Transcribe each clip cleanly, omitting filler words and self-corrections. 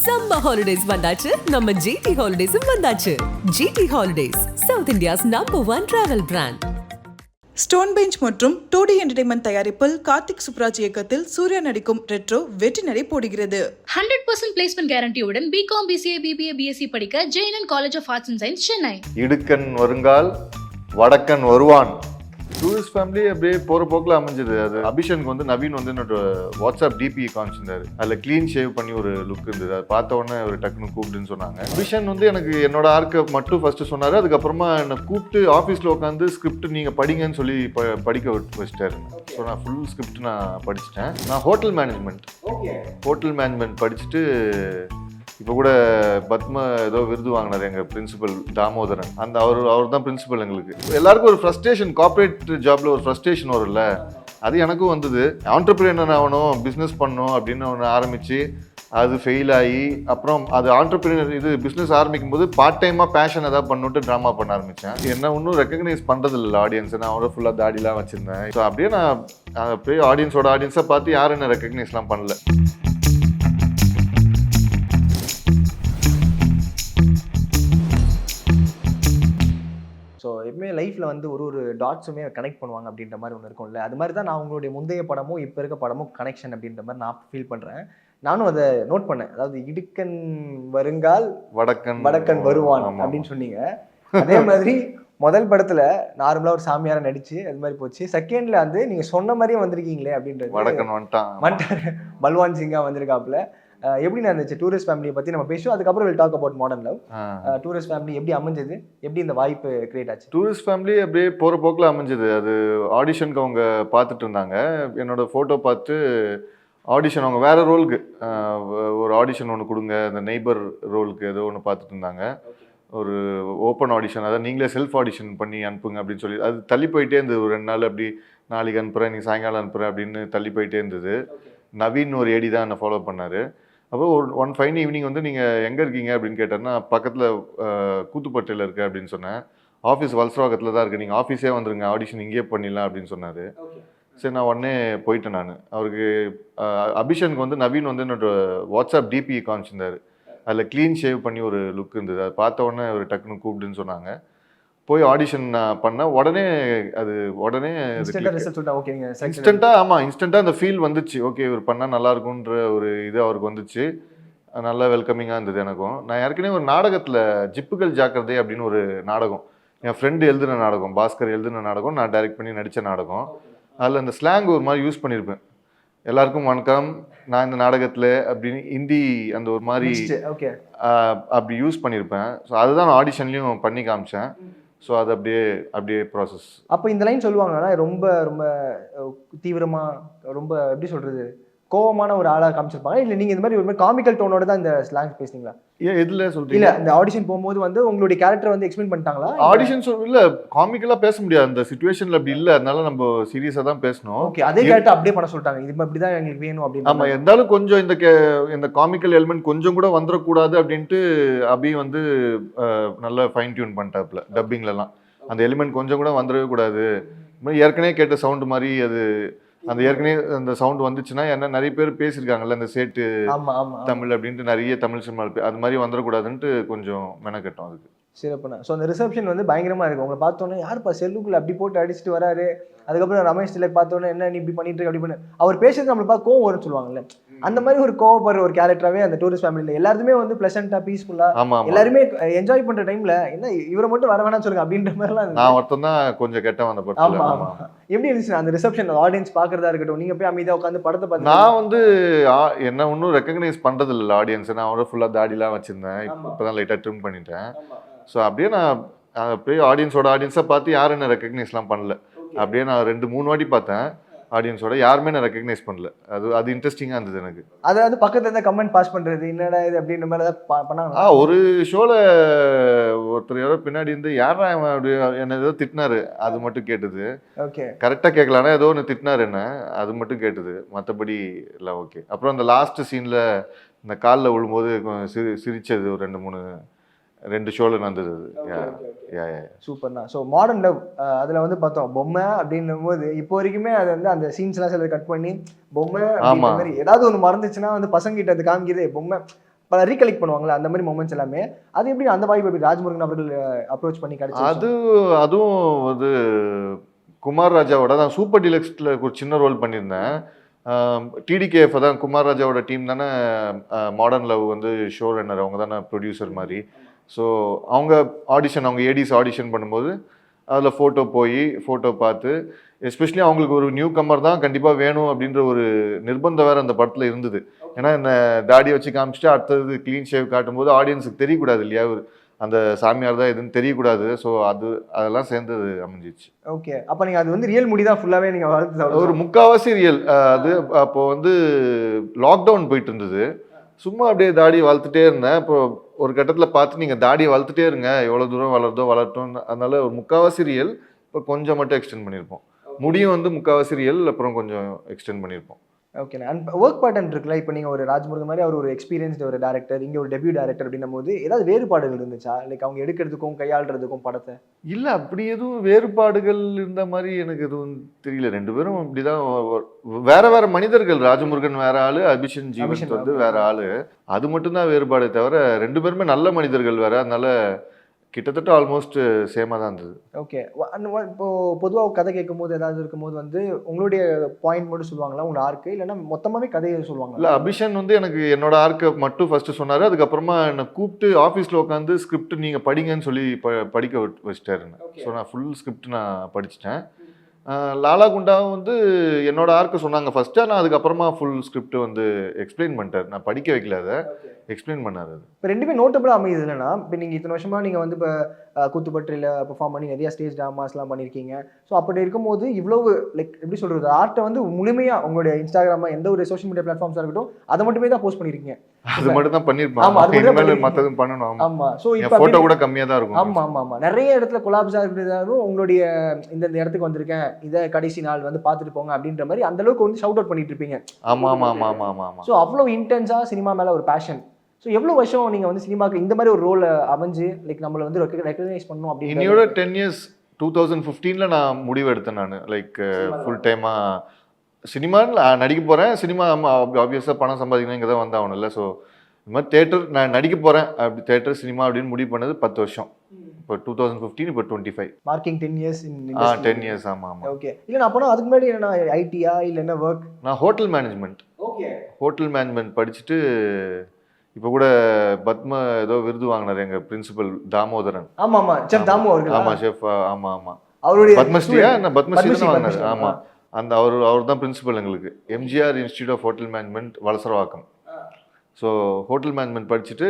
Summer holidays வந்தாச்சு, நம்ம GT ஹாலிடேஸும் வந்தாச்சு. GT holidays, south India's #1 travel brand. Stone Bench மற்றும் 2D என்டர்டைன்மெண்ட் தயாரிப்பில் கார்த்திக் சுப்ராஜ் இயக்கத்தில் சூர்யா நடிக்கும் ரெட்ரோ வெற்றி நடை போடுகிறது. 100% பிளேஸ்மெண்ட் கேரண்டியுடன் பிகாம், பிசிஏ, பிபிஏ, பிஎஸ்சி படிக்க Jain college of arts and science, Chennai. இடுக்கன் வருங்கால் வடக்கன் வருவான். டூரிஸ்ட் ஃபேமிலி அப்படியே போகிற போக்கில் அமைஞ்சது. அது அபிஷனுக்கு வந்து நவீன் வந்து என்னோட வாட்ஸ்அப் டிபி காமிச்சிருந்தாரு. அதில் க்ளீன் ஷேவ் பண்ணி ஒரு லுக் இருந்தது. அது பார்த்த உடனே ஒரு டக்குன்னு கூப்பிட்டுன்னு சொன்னாங்க. அபிஷன் வந்து எனக்கு என்னோட ஆர்க்கை மட்டும் ஃபர்ஸ்ட் சொன்னார். அதுக்கப்புறமா என்னை கூப்பிட்டு ஆஃபீஸில் உட்காந்து ஸ்கிரிப்ட் நீங்கள் படிங்கன்னு சொல்லி படிக்க வச்சிட்டாரு. ஸோ நான் ஃபுல் ஸ்கிரிப்ட் நான் படிச்சுட்டேன். நான் ஹோட்டல் மேனேஜ்மெண்ட் படிச்சுட்டு இப்போ கூட பத்ம ஏதோ விருது வாங்கினார் எங்கள் பிரின்சிபல் தாமோதரன். அந்த அவர் தான் பிரின்சிபல். எங்களுக்கு எல்லாருக்கும் ஒரு ஃப்ரஸ்ட்ரேஷன், கார்பரேட் ஜாப்ல ஒரு ஃப்ரஸ்ட்ரேஷன் வரும்ல, அது எனக்கும் வந்தது. ஆண்டர்பிரினர் ஆகணும், பிஸ்னஸ் பண்ணணும் அப்படின்னு ஒன்று ஆரம்பித்து அது ஃபெயில் ஆகி அப்புறம் அது ஆண்டர்பிரினர் இது பிஸ்னஸ் ஆரம்பிக்கும் போது பார்ட் டைமாக பேஷன் எதாவது பண்ணிட்டு ட்ராமா பண்ண ஆரம்பித்தேன். என்ன ஒன்றும் ரெக்கக்னைஸ் பண்ணுறது இல்லை ஆடியன்ஸை. நான் அவரை ஃபுல்லாக தாடிலாம் வச்சுருந்தேன். ஸோ அப்படியே நான் போய் ஆடியன்ஸை பார்த்து யாரும் என்ன ரெக்கக்னைஸ்லாம் பண்ணல. ஸோ எப்பவுமே லைஃப்பில் வந்து ஒரு டாட்ஸுமே கனெக்ட் பண்ணுவாங்க அப்படின்ற மாதிரி ஒன்று இருக்கும்ல. அது மாதிரி தான் நான் உங்களுடைய முந்தைய படமும் இப்போ இருக்க படமும் கனெக்ஷன் அப்படின்ற மாதிரி நான் ஃபீல் பண்ணுறேன். நானும் அதை நோட் பண்ணேன். அதாவது இடுக்கன் வருங்கால் வடக்கன் வருவான் அப்படின்னு சொன்னீங்க. அதே மாதிரி முதல் படத்தில் நார்மலாக ஒரு சாமியாரை நடிச்சு அது மாதிரி போச்சு. செகண்டில் வந்து நீங்கள் சொன்ன மாதிரியே வந்திருக்கீங்களே அப்படின்றது வடக்கன் வந்துட்டான் பல்வான் சிங்கா வந்திருக்காப்புல. எப்படி இருந்துச்சு டூரிஸ்ட் ஃபேமிலியை பற்றி நம்ம பேசுவோம். அதுக்கப்புறம் will talk about Modern Love. Tourist Family எப்படி அமைஞ்சது, எப்படி இந்த வாய்ப்பு கிரியேட் ஆச்சு? டூரிஸ்ட் ஃபேமிலி அப்படியே போகிற போக்கில் அமைஞ்சது. அது ஆடிஷனுக்கு அவங்க பார்த்துட்டு இருந்தாங்க. என்னோட ஃபோட்டோ பார்த்து ஆடிஷன் அவங்க வேறு ரோலுக்கு ஒரு ஆடிஷன் ஒன்று கொடுங்க, அந்த நெய்பர் ரோலுக்கு ஏதோ ஒன்று பார்த்துட்டு இருந்தாங்க. ஒரு ஓப்பன் ஆடிஷன், அதாவது நீங்களே செல்ஃப் ஆடிஷன் பண்ணி அனுப்புங்க அப்படின்னு சொல்லி அது தள்ளி போயிட்டே இருந்தது. ஒரு 2 நாள் அப்படி, நாளைக்கு அனுப்புகிறேன், நீ சாயங்காலம் அனுப்புகிறேன் அப்படின்னு தள்ளி போயிட்டே இருந்தது. நவீன் ஒரு ஏடி தான் என்னை ஃபாலோ பண்ணார். அப்போ ஒன் ஃபைன் ஈவினிங் வந்து நீங்கள் எங்கே இருக்கீங்க அப்படின்னு கேட்டார்னா, பக்கத்தில் கூத்துப்பட்டியில் இருக்கேன் அப்படின்னு சொன்னேன். ஆஃபீஸ் வல்சராகத்தில் தான் இருக்குது, நீங்கள் ஆஃபீஸே வந்துருங்க, ஆடிஷன் இங்கேயே பண்ணிடலாம் அப்படின்னு சொன்னார். சரி, நான் உடனே போயிட்டேன். நான் அவருக்கு அபிஷனுக்கு வந்து நவீன் வந்து என்னோட வாட்ஸ்அப் டிபி காமிச்சிருந்தார். அதில் க்ளீன் ஷேவ் பண்ணி ஒரு லுக் இருந்தது. அது பார்த்த உடனே ஒரு டக்குன்னு கூப்பிட்டுன்னு சொன்னாங்க. போய் ஆடிஷன் பண்ண உடனே இன்ஸ்டண்ட்டாக அந்த ஃபீல் வந்துச்சு. ஓகே, இவர் பண்ணால் நல்லா இருக்குன்ற ஒரு இது அவருக்கு வந்துச்சு. நல்லா வெல்கமிங்காக இருந்தது எனக்கும். நான் ஏற்கனவே ஒரு நாடகத்தில் ஜிப்புகள் ஜாக்கிரதை அப்படின்னு ஒரு நாடகம், என் ஃப்ரெண்டு எழுதின நாடகம், பாஸ்கர் எழுதின நாடகம், நான் டைரக்ட் பண்ணி நடித்த நாடகம். அதில் அந்த ஸ்லாங் ஒரு மாதிரி யூஸ் பண்ணியிருப்பேன். எல்லாருக்கும் வணக்கம், நான் இந்த நாடகத்தில் அப்படின்னு ஹிந்தி அந்த ஒரு மாதிரி அப்படி யூஸ் பண்ணியிருப்பேன். ஸோ அதுதான் நான் ஆடிஷன்லேயும் பண்ணி காமிச்சேன். ஸோ அது அப்படியே ப்ராசஸ். அப்போ இந்த லைன் சொல்லுவாங்கன்னா ரொம்ப ரொம்ப தீவிரமாக, ரொம்ப எப்படி சொல்கிறது, கோவமான ஒரு ஆளாக காமிச்சிருப்பாங்க. இல்லை நீங்கள் இந்த மாதிரி ஒரு மாதிரி காமிக்கல் டோனோட தான் இந்த ஸ்லாங் பேசுனீங்களா? எதுல சொல்றீங்க? இல்லை, இந்த ஆடிஷன் போகும்போது வந்து உங்களுடைய கேரக்டர் வந்து எக்ஸ்பிளைன் பண்ணிட்டாங்களா? ஆடிஷன் இல்லை, காமிக்கலாக பேச முடியாது அந்த சிச்சுவேஷனில். அப்படி இல்லை, அதனால நம்ம சீரியஸாக தான் பேசணும். ஓகே, அதே கேரக்டர் அப்படியே பண்ண சொல்லிட்டாங்க, இது அப்படி தான் எங்களுக்கு வேணும் அப்படின்னு. ஆமாம், இருந்தாலும் கொஞ்சம் இந்த காமிக்கல் எலிமெண்ட் கொஞ்சம் கூட வந்துடக்கூடாது அப்படின்ட்டு அபி வந்து நல்லா ஃபைன் டியூன் பண்ணிட்டாப்புல. டப்பிங்லலாம் அந்த எலிமெண்ட் கொஞ்சம் கூட வந்துடவே கூடாது. ஏற்கனவே கேட்ட சவுண்டு மாதிரி அது அந்த ஏற்கனவே அந்த சவுண்ட் வந்துச்சுன்னா என்ன நிறைய பேர் பேசியிருக்காங்கல்ல, அந்த சேட்டு தமிழ் அப்படின்ட்டு நிறைய தமிழ் சினிமா அது மாதிரி வந்துடக்கூடாதுன்ட்டு கொஞ்சம் மெனக்கட்டும் அதுக்கு. சிறப்புண்ணா. ஸோ அந்த ரிசப்ஷன் வந்து பயங்கரமாக இருக்குது. உங்களை பார்த்தோன்னே யாருப்பா செல்லுக்குள்ள அப்படி போட்டு அடிச்சுட்டு வராரு. அதுக்கப்புறம் ரமேஷ் திலக் பார்த்தோன்னே என்ன நீ இப்படி பண்ணிட்டு அப்படி பண்ணு, அவர் பேசுறது நம்மளை பார்த்து கோவம் வரும்னு சொல்லுவாங்கல்ல, அந்த மாதிரி ஒரு கோவப்படுற ஒரு கேரக்டராகவே அந்த டூரிஸ்ட் ஃபேமிலியில் எல்லாருமே வந்து ப்ளசண்ட்டாக பீஸ்ஃபுல்லாக எல்லாருமே என்ஜாய் பண்ணுற டைமில் என்ன இவரை மட்டும் வர வேணாம்னு சொல்லுங்க அப்படின்ற மாதிரிலாம். நான் ஒருத்தன் தான் கொஞ்சம் கெட்டவன் அந்த படத்தில். ஆமாம் ஆமாம். எப்படி இருந்துச்சு அந்த ரிசப்ஷன், ஆடியன்ஸ் பார்க்குறதா இருக்கட்டும், நீங்கள் போய் அமைதியாக உட்காந்து படத்தை பார்த்து? நான் வந்து என்ன ஒன்றும் ரெக்கக்னைஸ் பண்ணுறது இல்லை ஆடியன்ஸ். நான் அவரை ஃபுல்லாக தாடிலாம் வச்சுருந்தேன், இப்போ தான் லைட்டாக ட்ரிம் பண்ணிட்டேன். ஸோ அப்படியே நான் போய் ஆடியன்ஸை பார்த்து யாரும் என்ன ரெக்கக்னைஸ்லாம் பண்ணல. அப்படியே நான் 2-3 வாட்டி பார்த்தேன் ஆடியன்ஸோட, யாருமே நான் ரெக்கக்னைஸ் பண்ணல. அது இன்ட்ரெஸ்டிங்காக இருந்தது எனக்கு. அதாவது பக்கத்துல இருந்து கமெண்ட் பாஸ் பண்ணுறது, என்னடா இது அப்படின்ற மாதிரி ஏதாவது பண்ணாங்க? ஒரு ஷோவில் ஒருத்தர் யாரோ பின்னாடி இருந்து யாரா அப்படி என்ன ஏதோ திட்டினாரு, அது மட்டும் கேட்டது. ஓகே, கரெக்டாக கேட்கலான்னா ஏதோ ஒன்று திட்டினாரு என்ன, அது மட்டும் கேட்டது, மற்றபடி இல்லை. ஓகே. அப்புறம் அந்த லாஸ்ட் சீனில் இந்த காலில் விழும்போது சிரிச்சது ஒரு 2 ஷோவில் நடந்தது. சூப்பர்ண்ணா. ஸோ மாடர்ன் லவ் அதில் வந்து பார்த்தோம் பொம்மை அப்படின்னும் போது இப்போ வரைக்குமே அது வந்து அந்த சீன்ஸ்லாம் சில கட் பண்ணி பொம்மை மாதிரி ஏதாவது ஒன்று மறந்துச்சுன்னா வந்து பசங்கிட்ட அது காமிக்கிறது பொம்மை ரீகலெக்ட் பண்ணுவாங்களா அந்த மாதிரி மொமெண்ட்ஸ் எல்லாமே, அது எப்படி அந்த வாய்ப்பு எப்படி ராஜ்முருகன் அவர்கள் அப்ரோச் பண்ணி கிடைச்சது? அதுவும் வந்து குமார் ராஜாவோட தான் சூப்பர் டீலக்ஸில் ஒரு சின்ன ரோல் பண்ணியிருந்தேன். டிடிகேஎஃப் தான் குமார் ராஜாவோட டீம் தானே மாடர்ன் லவ் வந்து ஷோ ரன்னர், அவங்க தானே ப்ரொடியூசர் மாதிரி. ஸோ அவங்க ஏடிஸ் ஆடிஷன் பண்ணும்போது அதில் ஃபோட்டோ பார்த்து, எஸ்பெஷலி அவங்களுக்கு ஒரு நியூ கம்மர் தான் கண்டிப்பாக வேணும் அப்படின்ற ஒரு நிர்பந்தம் வேறு அந்த படத்தில் இருந்தது. ஏன்னா என்ன தாடியை வச்சு காமிச்சிட்டு அடுத்தது க்ளீன் ஷேவ் காட்டும்போது ஆடியன்ஸுக்கு தெரியக்கூடாது இல்லையா, அந்த சாமியார் தான் எதுன்னு தெரியக்கூடாது. ஸோ அதெல்லாம் சேர்ந்தது அமைஞ்சிச்சு. ஓகே, அப்போ நீங்கள் அது வந்து ரியல் முடி தான் ஃபுல்லாகவே நீங்கள் வளர்த்து ஒரு முக்கால்வாசி ரியல். அது அப்போ வந்து லாக்டவுன் போயிட்டு இருந்தது. சும்மா அப்படியே தாடி வளர்த்துட்டே இருந்தேன். இப்போ ஒரு கட்டத்தில் பார்த்து நீங்கள் தாடியை வளர்த்துட்டே இருங்க, எவ்வளோ தூரம் வளரட்டும். அதனால ஒரு முக்கால்வாசி ரியல், இப்போ கொஞ்சம் மட்டும் எக்ஸ்டெண்ட் பண்ணியிருப்போம். முடியும் வந்து முக்கால்வாசி ரியல், அப்புறம் கொஞ்சம் எக்ஸ்டெண்ட் பண்ணியிருப்போம். ஓகே. அண்ட் ஒர்க் பேட்டர்ன் இருக்குல்ல, இப்போ நீங்கள் ஒரு ராஜ்முருகன் மாதிரி அவர் ஒரு எக்ஸ்பீரியன்ஸ்டு ஒரு டேரக்டர், இங்கே ஒரு டெபியூ டேரக்டர் அப்படின்னும் போது ஏதாவது வேறுபாடுகள் இருந்துச்சா? லைக் அவங்க எடுக்கிறதுக்கும் கையாளுறதுக்கும் படத்தை? இல்லை, அப்படி எதுவும் வேறுபாடுகள் இருந்த மாதிரி எனக்கு எதுவும் தெரியல. ரெண்டு பேரும் அப்படிதான், வேற மனிதர்கள். ராஜமுருகன் வேற ஆளு, அபிஷன் ஜீவன் வந்து வேற ஆளு. அது மட்டும்தான் வேறுபாடு தவிர ரெண்டு பேருமே நல்ல மனிதர்கள் வேற. அதனால கிட்டத்தட்ட ஆல்மோஸ்ட் சேமாக தான் இருந்தது. ஓகே. இப்போ பொதுவாக கதை கேட்கும் போது ஏதாவது இருக்கும்போது வந்து உங்களுடைய பாயிண்ட் மட்டும் சொல்லுவாங்களா உங்களோட ஆர்க்கு, இல்லைன்னா மொத்தமாகவே கதையை சொல்லுவாங்க? இல்லை, அபிஷன் வந்து எனக்கு என்னோட ஆர்க்கை மட்டும் ஃபர்ஸ்ட் சொன்னார். அதுக்கப்புறமா என்னை கூப்பிட்டு ஆஃபீஸில் உட்காந்து ஸ்கிரிப்ட் நீங்கள் படிங்கன்னு சொல்லி படிக்க வச்சிட்டாருன்னு. ஸோ நான் ஃபுல் ஸ்கிரிப்ட் நான் படிச்சிட்டேன். லாலா குண்டாவும் வந்து என்னோட ஆர்க்கு சொன்னாங்க ஃபர்ஸ்ட்டு. ஆனால் அதுக்கப்புறமா ஃபுல் ஸ்கிரிப்ட் வந்து எக்ஸ்பிளைன் பண்ணிட்டார். நான் படிக்க வைக்கல, அதை எக்ஸ்பிளைன் பண்ணார். அது இப்போ ரெண்டுமே நோட்டபுளாக அமையுது இல்லைன்னா, இப்போ நீங்கள் இத்தனை வருஷமாக நீங்கள் வந்து இப்போ கூத்துப்பற்றியில் பெர்ஃபார்ம் பண்ணி நிறையா ஸ்டேஜ் ட்ராமாஸ்லாம் பண்ணியிருக்கீங்க. ஸோ அப்படி இருக்கும்போது இவ்வளவு லைக் எப்படி சொல்கிறது, ஆர்ட்டை வந்து முழுமையாக உங்களுடைய இன்ஸ்டாகிராமா எந்த ஒரு சோஷியல் மீடியா பிளாட்ஃபார்ம்ஸாக இருக்கட்டும் அதை மட்டுமே தான் போஸ்ட் பண்ணியிருக்கீங்க. அது மட்டும் தான் பண்ணியிருப்பேன். மற்றதும் பண்ணணும். ஆமாம். ஸோ இப்போ ஃபோட்டோ கூட கம்மியாக தான் இருக்கும். ஆமாம். நிறைய இடத்துல கொலாப்ஸாக இருக்கிறதாலும் உங்களுடைய இந்த இடத்துக்கு வந்திருக்கேன், இதை கடைசி நாள் வந்து பார்த்துட்டு போங்க அப்படின்ற மாதிரி அந்த அளவுக்கு வந்து ஷவுட் அவுட் பண்ணிட்டு இருப்பீங்க. ஆமாம். ஸோ அவ்வளோ இன்டென்ஸாக சினிமா மேலே ஒரு பேஷன். ஸோ எவ்வளோ வருஷம் நீங்கள் வந்து சினிமாவுக்கு இந்த மாதிரி ஒரு ரோல் அமைஞ்சு லைக் நம்மளை வந்து ரெக்கக்னைஸ் பண்ணணும் அப்படின்னு? இன்னையோட 10 years 2015 நான் முடிவு எடுத்தேன். நான் லைக் ஃபுல் டைமாக சினிமாவில் நடிக்க போகிறேன். சினிமா ஆப்வியஸாக பணம் சம்பாதிக்கணும், இங்கே தான் வந்தாகணும் இல்லை. ஸோ இந்த மாதிரி தேட்டர் நான் நடிக்க போகிறேன், அப்படி தேட்டர் சினிமா அப்படின்னு முடிவு பண்ணது 10 வருஷம். இப்போ 2015, இப்போ 25. Marking 10 years. 10 years. ஆமாம். ஓகே. இல்லை நான் அப்போனா அதுக்கு முன்னாடி என்ன ஐடியா இல்லை என்ன ஒர்க்? நான் hotel management. Okay. Hotel management படிச்சுட்டு இப்போ கூட பத்ம ஏதோ விருது வாங்கினார் எங்கள் பிரின்சிபல் தாமோதரன். ஆமாம் செஃப் தாமோ அவர்கள். ஆமாம் செஃப். ஆமாம். அவருடைய பத்மஸ்ரீயா? நான் பத்மஸ்ரீ தான் வாங்கினார். ஆமாம். அந்த அவர் தான் பிரின்சிபல் எங்களுக்கு. MGR institute of hotel management Valasaravakkam. So hotel management படிச்சுட்டு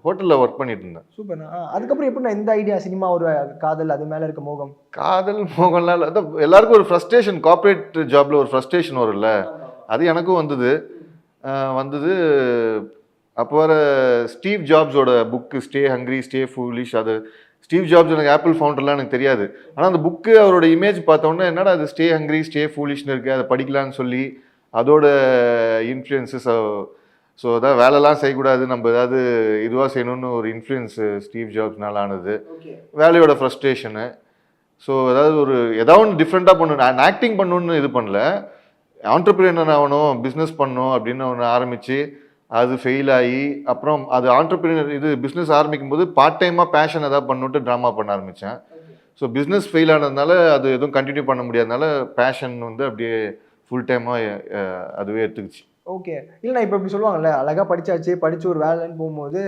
ஹோட்டலில் ஒர்க் பண்ணிட்டு இருந்தேன். சூப்பர். அதுக்கப்புறம் எப்படி இந்த ஐடியா சினிமா ஒரு காதல் அது மேலே இருக்க மோகம்? காதல் மோகம்லாம் இல்லை. அதான் எல்லாருக்கும் ஒரு ஃப்ரஸ்ட்ரேஷன், கார்பரேட் ஜாப்ல ஒரு ஃப்ரஸ்ட்ரேஷன் வரும்ல, அது எனக்கும் வந்தது. அப்போ வர ஸ்டீவ் ஜாப்ஸோட book stay hungry stay foolish, அது ஸ்டீவ் ஜாப்ஸ் எனக்கு ஆப்பிள் ஃபவுண்டர்லாம் எனக்கு தெரியாது. ஆனால் அந்த புக்கு அவரோட இமேஜ் பார்த்தோன்னே என்னடா அது ஸ்டே ஹங்க்ரி ஸ்டே ஃபூலிஷ்னு இருக்குது, அதை படிக்கலான்னு சொல்லி அதோட இன்ஃப்ளூயன்ஸஸ். ஸோ அதான் வேலைலாம் செய்யக்கூடாது, நம்ம ஏதாவது இதுவாக செய்யணும்னு ஒரு இன்ஃப்ளூயன்ஸு ஸ்டீவ் ஜாப்ஸ்னால ஆனது. வேலையோட ஃப்ரஸ்ட்ரேஷனு. ஸோ ஏதாவது ஏதாவது ஒன்று டிஃப்ரெண்ட்டாக பண்ணணும். நான் ஆக்டிங் பண்ணணுன்னு இது பண்ணல, ஆண்டர்பிரினர் ஆகணும், பிஸ்னஸ் பண்ணணும் அப்படின்னு ஒன்று ஆரம்பித்து அது ஃபெயில் ஆகி அப்புறம் அது ஆண்டர்பிரினர் இது பிஸ்னஸ் ஆரம்பிக்கும் போது பார்ட் டைமாக பேஷன் ஏதாவது பண்ணிட்டு ட்ராமா பண்ண ஆரம்பித்தேன். ஸோ பிஸ்னஸ் ஃபெயில் ஆனதுனால அது எதுவும் கண்டினியூ பண்ண முடியாதனால பேஷன் வந்து அப்படியே ஃபுல் டைமாக அதுவே எடுத்துக்கிச்சு. ஓகே. இல்லை நான் இப்போ இப்படி சொல்லுவாங்கல்ல, அழகாக படித்து ஒரு வேலைன்னு போகும்போது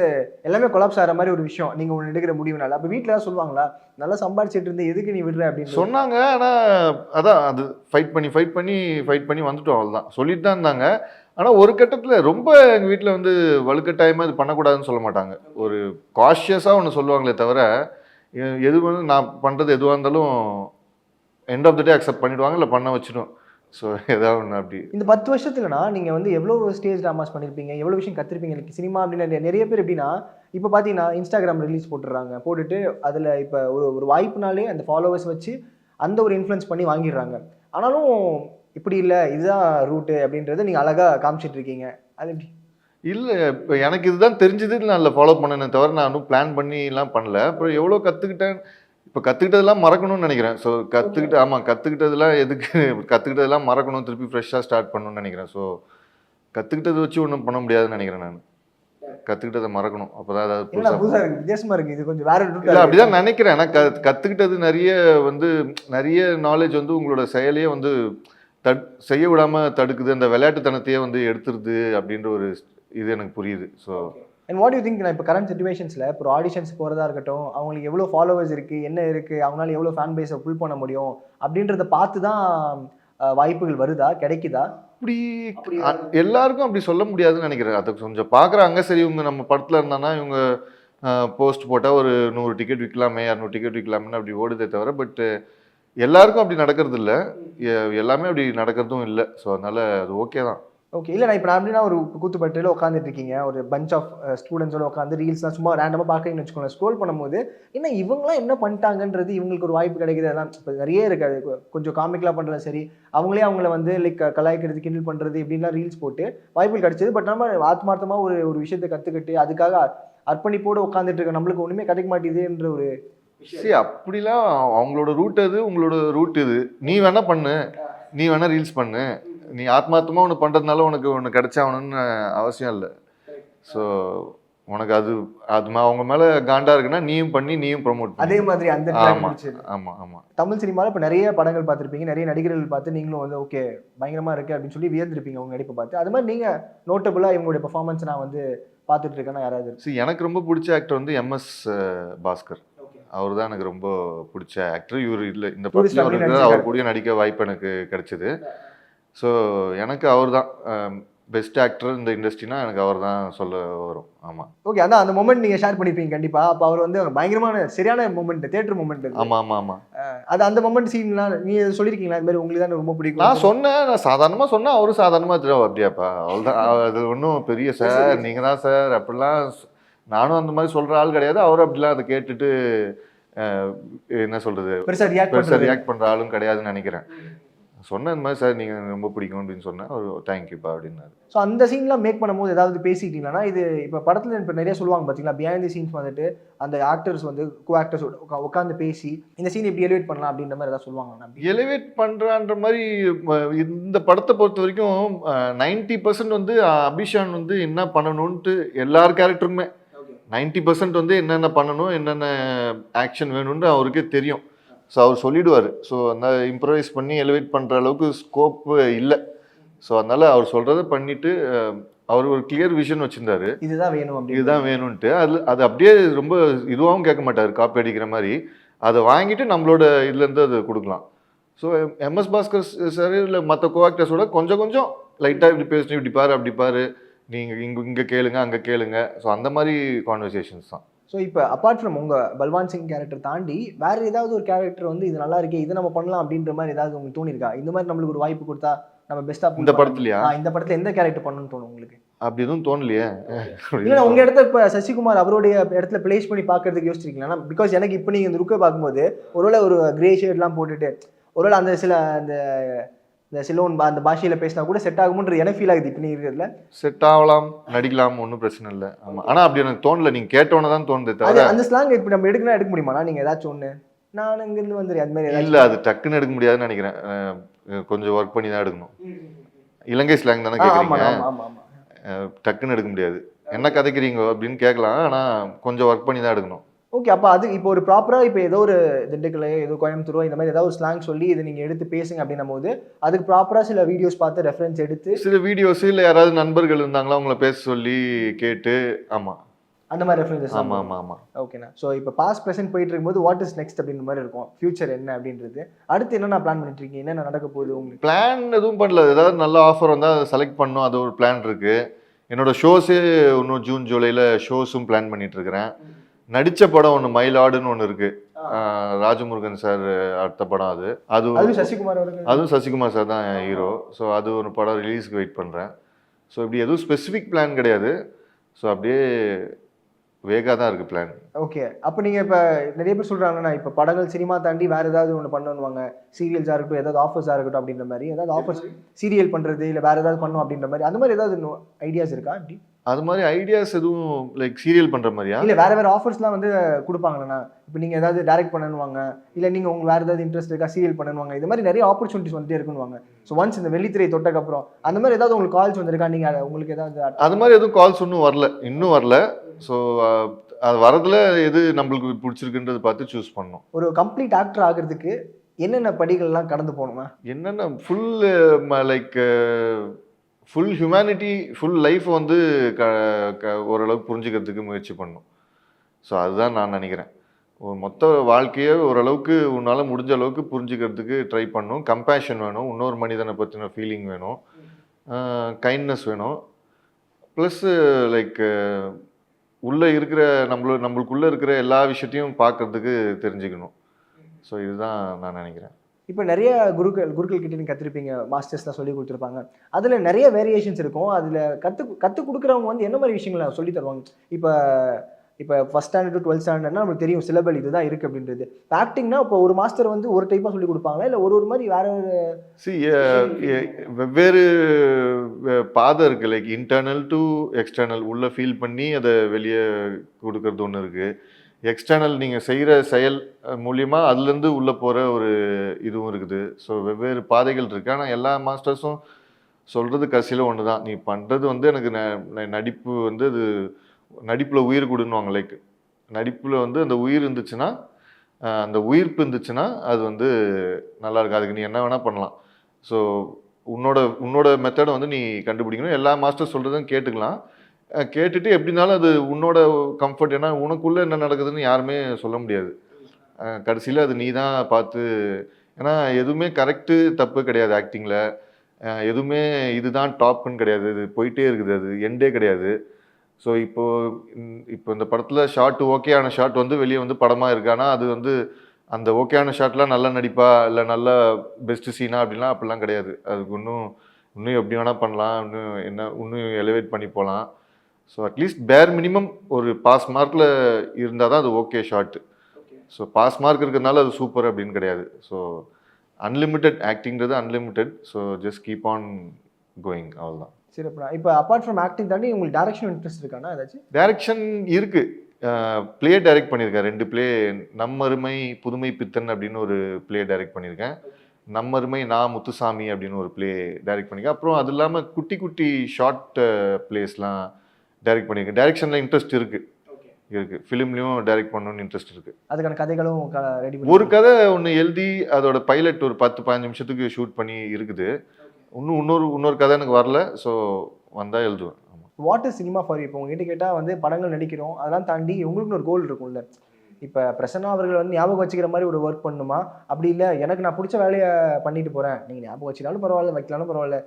எல்லாமே கொலாப்ஸ் ஆகிற மாதிரி ஒரு விஷயம் நீங்கள் ஒன்று எடுக்கிற முடிவுனால. அப்போ வீட்டில் தான் சொல்லுவாங்களா, நல்லா சம்பாதிச்சிட்டு இருந்து எதுக்கு நீ விடுற அப்படின்னு சொன்னாங்க. ஆனால் அதான் அது ஃபைட் பண்ணி வந்துட்டோம், அவ்வளோதான். சொல்லிட்டு தான் இருந்தாங்க. ஆனால் ஒரு கட்டத்தில் ரொம்ப எங்கள் வீட்டில் வந்து வலுக்கட்டாயமாக இது பண்ணக்கூடாதுன்னு சொல்ல மாட்டாங்க. ஒரு காஷியஸாக ஒன்று சொல்லுவாங்களே தவிர எது வந்து நான் பண்ணுறது எதுவாக இருந்தாலும் end of the day accept பண்ணிவிடுவாங்க, இல்லை பண்ண வச்சிடும். ஸோ ஏதாவது ஒன்று அப்படி. இந்த 10 வருஷத்துலனா நீங்கள் வந்து எவ்வளோ ஸ்டேஜ் ட்ராமாஸ் பண்ணியிருப்பீங்க, எவ்வளோ விஷயம் கற்றுருப்பீங்க. எனக்கு சினிமா அப்படின்னு நிறைய பேர் எப்படின்னா இப்போ பார்த்தீங்கன்னா இன்ஸ்டாகிராம் ரிலீஸ் போட்டுட்டு அதில் இப்போ ஒரு வாய்ப்புனாலே அந்த ஃபாலோவர்ஸ் வச்சு அந்த ஒரு இன்ஃப்ளூயன்ஸ் பண்ணி வாங்கிடுறாங்க. ஆனாலும் இப்படி இல்லை, இதுதான் ரூட்டு அப்படின்றத நீங்கள் அழகாக காமிச்சிட்டு இருக்கீங்க. அது எப்படி? இல்லை, இப்போ எனக்கு இதுதான் தெரிஞ்சது, நான் அதில் ஃபாலோ பண்ணேனே தவிர நான் இன்னும் பிளான் பண்ணிலாம் பண்ணல. அப்புறம் எவ்வளோ கற்றுக்கிட்டேன். இப்போ கற்றுக்கிட்டதெல்லாம் மறக்கணும்னு நினைக்கிறேன். ஸோ கற்றுக்கிட்டதெல்லாம் எதுக்கு, கற்றுக்கிட்டதெல்லாம் மறக்கணும், திருப்பி ஃப்ரெஷ்ஷாக ஸ்டார்ட் பண்ணணும்னு நினைக்கிறேன். ஸோ கற்றுக்கிட்டதை வச்சு ஒன்றும் பண்ண முடியாதுன்னு நினைக்கிறேன் நான். கற்றுக்கிட்டதை மறக்கணும். அப்போ தான் ஏதாவது என்ன புதுசாக புதுசா இருக்கு, வித்தியாசமா இருக்கு, இது கொஞ்சம் வேற route ஆ இல்லை இருக்கு. அப்படிதான் நினைக்கிறேன். ஆனால் கற்றுக்கிட்டது நிறைய நாலேஜ் வந்து உங்களோட செயலையே வந்து செய்ய விடாமல் தடுக்குது, அந்த விளையாட்டுத்தனத்தையே வந்து எடுத்துருது அப்படின்ற ஒரு இது எனக்கு புரியுது. So and what you think, நான் இப்போ கரண்ட் சுச்சுவேஷன்ஸில் இப்போ ஆடிஷன்ஸ் போகிறதா இருக்கட்டும், அவங்களுக்கு எவ்வளோ ஃபாலோவர்ஸ் இருக்குது, என்ன இருக்குது, அவங்களால எவ்வளோ ஃபேன் பேஸை ஃபுல் பண்ண முடியும் அப்படின்றத பார்த்து தான் வாய்ப்புகள் வருதா, கிடைக்குதா? அப்படி எல்லாருக்கும் அப்படி சொல்ல முடியாதுன்னு நினைக்கிறேன். அதை கொஞ்சம் பார்க்குறாங்க, சரி இவங்க நம்ம படத்தில் இருந்தானா இவங்க போஸ்ட் போட்டால் ஒரு 100 டிக்கெட் விற்கலாமே, 200 டிக்கெட் விற்கலாமேன்னு அப்படி ஓடுதே தவிர, பட் எல்லாருக்கும் அப்படி நடக்கிறது இல்லை, எல்லாமே அப்படி நடக்கிறதும் இல்லை. ஸோ அதனால அது ஓகே தான். ஓகே, இல்லை நான் இப்போ நான் அப்படின்னா ஒரு கூத்துப்பட்டியில் உட்காந்துட்டு இருக்கீங்க, ஒரு பஞ்ச் ஆஃப் ஸ்டூடெண்ட்ஸோட உட்காந்து ரீல்ஸ்லாம் சும்மா ரேண்டமாக பார்க்குறீங்கன்னு வச்சுக்கோங்க, ஸ்க்ரோல் பண்ணும்போது என்ன இவங்களாம் என்ன பண்ணிட்டாங்கன்றது இவங்களுக்கு ஒரு வாய்ப்பு கிடைக்குது. அதெல்லாம் இப்போ நிறைய இருக்காது, கொஞ்சம் காமிக்கலாக பண்ணுறது சரி, அவங்களே அவங்கள வந்து லைக் கலாய்க்கிறது, கிண்டல் பண்ணுறது இப்படின்லாம் ரீல்ஸ் போட்டு வாய்ப்புகள் கிடைச்சது. பட் நம்ம ஆத்மார்த்தமாக ஒரு விஷயத்தை கற்றுக்கிட்டு அதுக்காக அர்ப்பணிப்போடு உட்காந்துட்டு இருக்க நம்மளுக்கு ஒன்றுமே கிடைக்க மாட்டேதுன்ற ஒரு சரி, அப்படிலாம் அவங்களோட ரூட் அது, உங்களோட ரூட் இது. நீ வேணா பண்ணு, நீ வேணா ரீல்ஸ் பண்ணு, நீ ஆத்மார்த்தமாக ஒன்று பண்ணுறதுனால உனக்கு ஒன்று கிடைச்சாகணும்னு அவசியம் இல்லை. ஸோ உனக்கு அது அவங்க மேலே காண்டா இருக்குன்னா நீயும் பண்ணி நீயும் ப்ரொமோட் பண்ணி. அதே மாதிரி அந்த ஆமாம் ஆமாம். தமிழ் சினிமாவில் இப்போ நிறைய படங்கள் பார்த்துருப்பீங்க, நிறைய நடிகர்கள் பார்த்து நீங்களும் வந்து ஓகே பயங்கரமாக இருக்குது அப்படின்னு சொல்லி வியந்திருப்பீங்க உங்கள் நடிப்பை பார்த்து. அது மாதிரி நீங்கள் நோட்டபுளாக இவங்களுடைய பெர்ஃபார்மன்ஸ் நான் வந்து பார்த்துட்டு இருக்கேன்னா யாராவது? சரி, எனக்கு ரொம்ப பிடிச்ச ஆக்டர் வந்து MS பாஸ்கர். அவர் தான் எனக்கு ரொம்ப பிடிச்ச ஆக்டர். இவர் இல்லை இந்த படத்தில் அவர் இருக்கிற, அவர் கூட நடிக்க வாய்ப்பு எனக்கு கிடைச்சிது. ஸோ எனக்கு அவர் தான் பெஸ்ட் ஆக்டர் இந்த இண்டஸ்ட்ரினா, எனக்கு அவர் தான் சொல்ல வரும். ஆமாம். ஓகே, அதான் அந்த மொமெண்ட் நீங்கள் ஷேர் பண்ணியிருப்பீங்க கண்டிப்பாக. அப்போ அவர் வந்து பயங்கரமான சரியான மொமெண்ட், தேட்டர் மொமெண்ட். ஆமாம் ஆமாம் ஆமாம். அது அந்த மொமெண்ட் சீன்லாம் நீங்கள் சொல்லியிருக்கீங்களா? இது மாதிரி உங்களுக்கு தான் ரொம்ப பிடிக்கும்? நான் சொன்னேன், நான் சாதாரணமாக சொன்னேன், அவரும் சாதாரணமாக தெரியும். அப்படியாப்பா அவ்வளோதான், அது ஒன்றும் பெரிய சார் நீங்கள் தான் சார் அப்படிலாம். நானும் அந்த மாதிரி சொல்கிற ஆள் கிடையாது, அவரும் அப்படிலாம் அதை கேட்டுட்டு என்ன சொல்கிறது பெருசாக ரியாக்ட் பண்ணுற ஆளும் கிடையாதுன்னு நினைக்கிறேன். சொன்ன இந்த மாதிரி சார் நீங்கள் ரொம்ப பிடிக்கும் அப்படின்னு சொன்னேன், அவர் தேங்க்யூப்பா அப்படின்னாரு. ஸோ அந்த சீன்லாம் மேக் பண்ணும்போது ஏதாவது பேசிக்கிட்டீங்கன்னா, இது இப்போ படத்தில் இப்போ நிறைய சொல்லுவாங்க பார்த்தீங்களா, பிஹைண்ட் தி சீன்ஸ் வந்துட்டு அந்த ஆக்டர்ஸ் வந்து கோ ஆக்டர்ஸ் உட்காந்து பேசி இந்த சீன் எப்படி எலிவேட் பண்ணலாம் அப்படின்ற மாதிரி ஏதாவது சொல்லுவாங்க? எலிவேட் பண்ணுறான்ற மாதிரி இந்த படத்தை பொறுத்த வரைக்கும் 90% வந்து அபிஷான் வந்து என்ன பண்ணணும்ன்ட்டு எல்லார் கேரக்டருக்குமே 90% வந்து என்னென்ன பண்ணணும், என்னென்ன ஆக்ஷன் வேணும்னு அவருக்கே தெரியும். ஸோ அவர் சொல்லிடுவார். ஸோ அந்த இம்ப்ரவைஸ் பண்ணி எலிவேட் பண்ணுற அளவுக்கு ஸ்கோப்பு இல்லை. ஸோ அதனால் அவர் சொல்கிறத பண்ணிவிட்டு அவர் ஒரு கிளியர் விஷன் வச்சுருந்தாரு, இதுதான் வேணும், இதுதான் வேணும்ன்ட்டு. அது அப்படியே ரொம்ப இதுவாகவும் கேட்க மாட்டார், காப்பி அடிக்கிற மாதிரி. அதை வாங்கிட்டு நம்மளோட இதுலேருந்து அது கொடுக்கலாம். ஸோ MS பாஸ்கர் சார் இல்லை மற்ற கோஆக்டர்ஸோட கொஞ்சம் லைட்டாக இப்படி பேசணும், இப்படி பாரு அப்படி பாரு, நீங்கள் இங்கே கேளுங்க அங்கே கேளுங்க. ஸோ அந்த மாதிரி கான்வர்சேஷன்ஸ் தான். ஸோ இப்போ அப்பார்ட் ஃப்ரம் உங்கள் பல்வான் சிங் கேரக்டர் தாண்டி வேறு ஏதாவது ஒரு கேரக்டர் வந்து இது நல்லா இருக்கே, இதை நம்ம பண்ணலாம் அப்படின்ற மாதிரி ஏதாவது உங்களுக்கு தோணிருக்கா? இந்த மாதிரி நம்மளுக்கு ஒரு வாய்ப்பு கொடுத்தா நம்ம பெஸ்ட்டாக இந்த படத்துலையா? இந்த படத்தில் எந்த கேரக்டர் பண்ணணும்னு தோணும் உங்களுக்கு? அப்படி எதுவும் தோணலையே. இல்லை உங்கள் இடத்துல இப்போ சசிகுமார் அவருடைய இடத்துல பிளேஸ் பண்ணி பார்க்கறதுக்கு யோசிச்சிருக்கீங்களா? பிகாஸ் எனக்கு இப்போ நீங்கள் இந்த ருக்கை பார்க்கும்போது ஒருவேளை ஒரு கிரே ஷேட்லாம் போட்டுட்டு ஒருவேளை அந்த இந்த சிலோன் அந்த பாஷையில் பேசினா கூட செட் ஆகும்ன்றது எனக்கு ஃபீல் ஆகுது. இப்போ நீங்கள் இருக்கிறதுல செட் ஆகலாம், நடிக்கலாம், ஒன்றும் பிரச்சனை இல்லை. ஆமாம், ஆனால் அப்படி எனக்கு தோணலை. நீங்கள் கேட்டோன்னு தான் தோணுது தவிர அந்த ஸ்லாங் இப்போ நம்ம எடுக்க முடியுமா? நீங்கள் ஏதாச்சும் ஒன்று நான் இங்கேருந்து வந்துடுறேன் அது மாதிரி இல்லை, அது டக்குன்னு எடுக்க முடியாதுன்னு நினைக்கிறேன். கொஞ்சம் ஒர்க் பண்ணி தான் எடுக்கணும். இலங்கை ஸ்லாங் தானே கேட்குறீங்க, டக்குன்னு எடுக்க முடியாது. என்ன கதைக்கிறீங்க அப்படின்னு கேட்கலாம், ஆனால் கொஞ்சம் ஒர்க் பண்ணி தான் எடுக்கணும். ஓகே, அப்போ அது இப்போ ஒரு ப்ராப்பராக இப்போ ஏதோ ஒரு திண்டுக்கல் ஏதோ கோயம்புத்தூரோ இந்த மாதிரி ஏதாவது ஒரு ஸ்லாங் சொல்லி இதை நீங்கள் எடுத்து பேசுங்க அப்படின்னும் போது அதுக்கு ப்ராப்பராக சில வீடியோஸ் பார்த்து ரெஃபரன்ஸ் எடுத்து சில வீடியோஸ் இல்லை யாராவது நண்பர்கள் இருந்தாங்களா அவங்கள பேச சொல்லி கேட்டு. ஆமாம், அந்த மாதிரி ரெஃபரன்ஸஸ். ஆமாம் ஆமாம் ஆமாம். ஓகேண்ணா. ஸோ இப்போ பாஸ்ட் ப்ரெசென்ட் போயிட்டு இருக்கும்போது வாட் இஸ் நெக்ஸ்ட் அப்படின்ற மாதிரி இருக்கும், ஃபியூச்சர் என்ன அப்படின்றது, அடுத்து என்னென்ன பிளான் பண்ணிட்டு இருக்கீங்க, என்னென்ன நடக்க போகுது உங்களுக்கு? பிளான் எதுவும் பண்ணல, ஏதாவது நல்ல ஆஃபர் வந்தால் அதை செலக்ட் பண்ணணும், அது ஒரு பிளான் இருக்குது. என்னோட ஷோஸே இன்னும் ஜூன் ஜூலையில் ஷோஸும் பிளான் பண்ணிட்டு இருக்கிறேன். நடித்த படம் ஒன்று மயிலாடுன்னு ஒன்று இருக்குது, ராஜமுருகன் சார் அடுத்த படம். அதுவும் சசிகுமார் சார் தான் ஹீரோ. ஸோ அது ஒரு படம் ரிலீஸ்க்கு வெயிட் பண்ணுறேன். ஸோ இப்படி எதுவும் ஸ்பெசிஃபிக் பிளான் கிடையாது. ஸோ அப்படியே வேகாக தான் இருக்குது பிளான். ஓகே. அப்போ நீங்கள் இப்போ நிறைய பேர் சொல்கிறாங்கன்னா இப்போ படங்கள் சினிமா தாண்டி வேறு ஏதாவது ஒன்று பண்ணணுவாங்க, சீரியல்ஸாக இருக்கட்டும், ஏதாவது ஆஃபர்ஸாக இருக்கட்டும் அப்படின்ற மாதிரி, ஏதாவது ஆஃபர்ஸ் சீரியல் பண்ணுறது இல்லை வேறு ஏதாவது பண்ணணும் அப்படின்ற மாதிரி, அந்த மாதிரி ஏதாவது ஐடியாஸ் இருக்கா? அப்படி அது மாதிரி ஐடியாஸ் எதுவும் லைக் சீரியல் பண்ணுற மாதிரியா? இல்லை வேறு ஆஃபர்ஸ்லாம் வந்து கொடுப்பாங்கண்ணா. இப்போ நீங்கள் ஏதாவது டைரக்ட் பண்ணணுவாங்க, இல்லை நீங்கள் உங்களுக்கு வேறு ஏதாவது இன்ட்ரெஸ்ட் இருக்கா சீரியல் பண்ணணுவாங்க, இது மாதிரி நிறைய ஆப்பர்ச்சுனிட்டிஸ் வந்துட்டே இருக்குன்னுவாங்க. ஸோ ஒன்ஸ் இந்த வெள்ளித்திரை தொட்டக்கப்புறம் அந்த மாதிரி ஏதாவது உங்களுக்கு கால்ஸ் வந்திருக்கா? நீங்கள் உங்களுக்கு ஏதாவது அது மாதிரி எதுவும் கால்ஸ் இன்னும் வரல. ஸோ அது வரதுல எது நம்மளுக்கு பிடிச்சிருக்குன்றது பார்த்து சூஸ் பண்ணணும். ஒரு கம்ப்ளீட் ஆக்டர் ஆகிறதுக்கு என்னென்ன படிகள்லாம் கடந்து போகணுமா? என்னென்ன ஃபுல் ஹியூமனிட்டி, ஃபுல் லைஃப் வந்து ஓரளவுக்கு புரிஞ்சுக்கிறதுக்கு முயற்சி பண்ணணும். ஸோ அதுதான் நான் நினைக்கிறேன். மொத்த வாழ்க்கையை ஓரளவுக்கு உன்னால் முடிஞ்ச அளவுக்கு புரிஞ்சுக்கிறதுக்கு ட்ரை பண்ணணும். கம்பேஷன் வேணும், இன்னொரு மனிதனை பற்றின ஃபீலிங் வேணும், கைண்ட்னஸ் வேணும், ப்ளஸ்ஸு லைக் உள்ளே இருக்கிற நம்மளுக்குள்ளே இருக்கிற எல்லா விஷயத்தையும் பார்க்கறதுக்கு தெரிஞ்சுக்கணும். ஸோ இதுதான் நான் நினைக்கிறேன். இப்போ நிறைய குருக்கள் கிட்ட நீங்கள் கற்றுருப்பீங்க, மாஸ்டர்ஸ்லாம் சொல்லி கொடுத்துருப்பாங்க. அதில் நிறைய வேரியேஷன்ஸ் இருக்கும். அதில் கற்றுக் கொடுக்குறவங்க வந்து என்ன மாதிரி விஷயங்களை சொல்லி தருவாங்க? இப்போ ஃபஸ்ட் ஸ்டாண்டர்ட் டு 12th ஸ்டாண்டர்ட்னா நம்மளுக்கு தெரியும் சிலபல் இதுதான் இருக்குது அப்படின்றது. ஆக்டிங்னா இப்போ ஒரு மாஸ்டர் வந்து ஒரு டைப்பாக சொல்லி கொடுப்பாங்களா, இல்லை ஒரு மாதிரி வேறு வெவ்வேறு பாதை இருக்குது. லைக் இன்டர்னல் டு எக்ஸ்டர்னல், உள்ளே ஃபீல் பண்ணி அதை வெளியே கொடுக்கறது ஒன்று இருக்குது. எக்ஸ்டர்னல் நீங்கள் செய்கிற செயல் மூலியமாக அதுலேருந்து உள்ளே போகிற ஒரு இதுவும் இருக்குது. ஸோ வெவ்வேறு பாதைகள் இருக்குது. ஆனால் எல்லா மாஸ்டர்ஸும் சொல்கிறது கடைசியில் ஒன்று தான், நீ பண்ணுறது வந்து எனக்கு நடிப்பு வந்து அது நடிப்பில் உயிர் கொடுன்னுவாங்க. லைக் நடிப்பில் வந்து அந்த உயிர் இருந்துச்சுன்னா, அந்த உயிர்ப்பு இருந்துச்சுன்னா அது வந்து நல்லாயிருக்கு. அதுக்கு நீ என்ன வேணால் பண்ணலாம். ஸோ உன்னோட மெத்தடை வந்து நீ கண்டுபிடிக்கணும். எல்லா மாஸ்டர் சொல்கிறதும் கேட்டுக்கலாம். கேட்டுட்டு எப்படினாலும் அது உன்னோட கம்ஃபர்ட். ஏன்னா உனக்குள்ளே என்ன நடக்குதுன்னு யாருமே சொல்ல முடியாது. கடைசியில் அது நீ தான் பார்த்து. ஏன்னா எதுவுமே கரெக்டு தப்பு கிடையாது ஆக்டிங்கில். எதுவுமே இதுதான் டாப்புன்னு கிடையாது. இது போயிட்டே இருக்குது, அது எண்டே கிடையாது. ஸோ இப்போ இந்த படத்தில் ஷார்ட் ஓகேயான ஷார்ட் வந்து வெளியே வந்து படமாக இருக்கு. ஆனால் அது வந்து அந்த ஓகேயான ஷார்ட்லாம் நல்லா நடிப்பா இல்லை நல்ல பெஸ்ட்டு சீனா அப்படிலாம் கிடையாது. அதுக்கு இன்னும் எப்படி வேணால் பண்ணலாம், இன்னும் எலிவேட் பண்ணி போகலாம். ஸோ அட்லீஸ்ட் பேர் மினிமம் ஒரு பாஸ் மார்க்கில் இருந்தால் தான் அது okay short. So pass mark இருக்கிறதுனால அது சூப்பர் அப்படின்னு கிடையாது. ஸோ அன்லிமிட்டெட் ஆக்டிங்கிறது unlimited. So just keep on going, அவ்வளோதான். சிறப்புண்ணா. இப்போ அப்பார்ட் ஃப்ரம் ஆக்டிங் தாண்டி உங்களுக்கு டேரக்ஷன் இன்ட்ரெஸ்ட் இருக்காண்ணா? ஏதாச்சும் டேரக்ஷன் இருக்குது. ப்ளே டைரக்ட் பண்ணியிருக்கேன். 2 ப்ளே. நம்மருமை புதுமை பித்தன் அப்படின்னு ஒரு ப்ளே டைரக்ட் பண்ணியிருக்கேன். நம்மருமை நான் முத்துசாமி அப்படின்னு ஒரு ப்ளே டைரக்ட் பண்ணியிருக்கேன். அப்புறம் அது இல்லாமல் குட்டி குட்டி ஷார்ட் ப்ளேஸ்லாம் டைரக்ட் பண்ணியிருக்கேன். டைரக்ஷனில் இன்ட்ரெஸ்ட் இருக்குது. ஃபிலிம்லேயும் டைரக்ட் பண்ணணும்னு இன்ட்ரெஸ்ட் இருக்குது. அதுக்கான கதைகளும் ரெடி ஒரு கதை ஒன்று எழுதி அதோட பைலட் ஒரு 10-15 நிமிஷத்துக்கு ஷூட் பண்ணி இருக்குது. இன்னொரு கதை எனக்கு வரல. ஸோ வந்தால் எழுதுவேன். What is cinema for you? இப்போ உங்ககிட்ட கேட்டால் வந்து படங்கள் நடிக்கிறோம், அதெல்லாம் தாண்டி உங்களுக்குன்னு ஒரு கோல் இருக்கும்ல. இப்போ பிரசன்னா அவர்கள் வந்து ஞாபகம் வச்சுக்கிற மாதிரி ஒரு ஒர்க் பண்ணணுமா, அப்படி இல்லை எனக்கு நான் பிடிச்ச வேலையை பண்ணிட்டு போகிறேன், நீங்கள் ஞாபகம் வச்சுக்கினாலும் பரவாயில்ல வைக்கலாலும் பரவாயில்ல,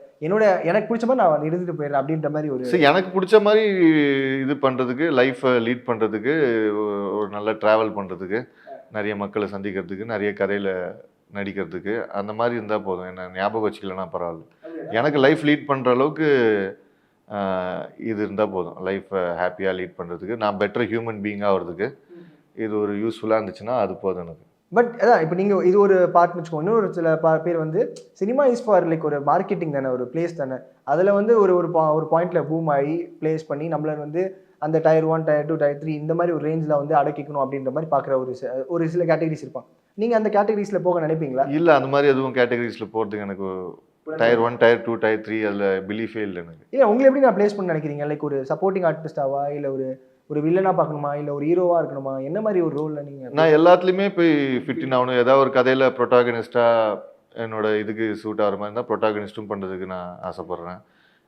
எனக்கு பிடிச்ச மாதிரி நான் இருந்துட்டு போயிடுறேன் அப்படின்ற மாதிரி ஒரு எனக்கு பிடிச்ச மாதிரி இது பண்ணுறதுக்கு, லைஃப்பை லீட் பண்ணுறதுக்கு, ஒரு நல்ல ட்ராவல் பண்ணுறதுக்கு, நிறைய மக்களை சந்திக்கிறதுக்கு, நிறைய கதையில் நடிக்கிறதுக்கு, அந்த மாதிரி இருந்தால் போதும். என்ன ஞாபகம் வச்சுக்கலன்னா பரவாயில்ல. எனக்கு லைஃப் லீட் பண்ணுற அளவுக்கு இது இருந்தால் போதும். லைஃப்பை ஹாப்பியாக லீட் பண்ணுறதுக்கு, நான் பெட்டர் ஹியூமன் பீயிங்காக ஆகிறதுக்கு இது ஒரு யூஸ்ஃபுல்லாக இருந்துச்சுன்னா அது போதும் எனக்கு. பட் அதான் இப்போ நீங்கள் இது ஒரு பார்ட்னு வச்சுக்கோங்க. இன்னொரு சில பேர் வந்து சினிமா இஸ் ஃபார் லைக் ஒரு மார்க்கெட்டிங் தானே, ஒரு பிளேஸ் தானே. அதில் வந்து ஒரு பாயிண்டில் பூம் ஆகி பிளேஸ் பண்ணி நம்மளை வந்து அந்த Tier 1, Tier 2, Tier 3 இந்த மாதிரி ஒரு ரேஞ்சில் வந்து அடக்கிக்கணும் அப்படின்ற மாதிரி பார்க்குற ஒரு சில கேட்டகரிஸ் இருப்பாங்க. நீங்கள் அந்த கேட்டகரிஸில் போக நினைப்பீங்களா? இல்லை, அந்த மாதிரி எதுவும் கேட்டகரிஸில் போகிறதுக்கு எனக்கு Tier 1, Tier 2, Tier 3 அதில் பிலீஃபே இல்லை எனக்கு. இல்லை, உங்களை எப்படி நான் பிளேஸ் பண்ண நினைக்கிறீங்க? லைக் ஒரு சப்போர்ட்டிங் ஆர்டிஸ்டாவா, இல்லை ஒரு வில்லனாக பார்க்கணுமா, இல்லை ஒரு ஹீரோவாக இருக்கணுமா, என்ன மாதிரி ஒரு ரோலில் நீங்கள்? நான் எல்லாத்துலேயுமே போய் ஃபிட்டின் ஆகணும். ஏதாவது ஒரு கதையில் ப்ரொட்டாகனிஸ்டாக என்னோட இதுக்கு சூட் ஆகிற மாதிரி இருந்தால் ப்ரொட்டாகனிஸ்ட்டும் பண்ணுறதுக்கு நான் ஆசைப்பட்றேன்.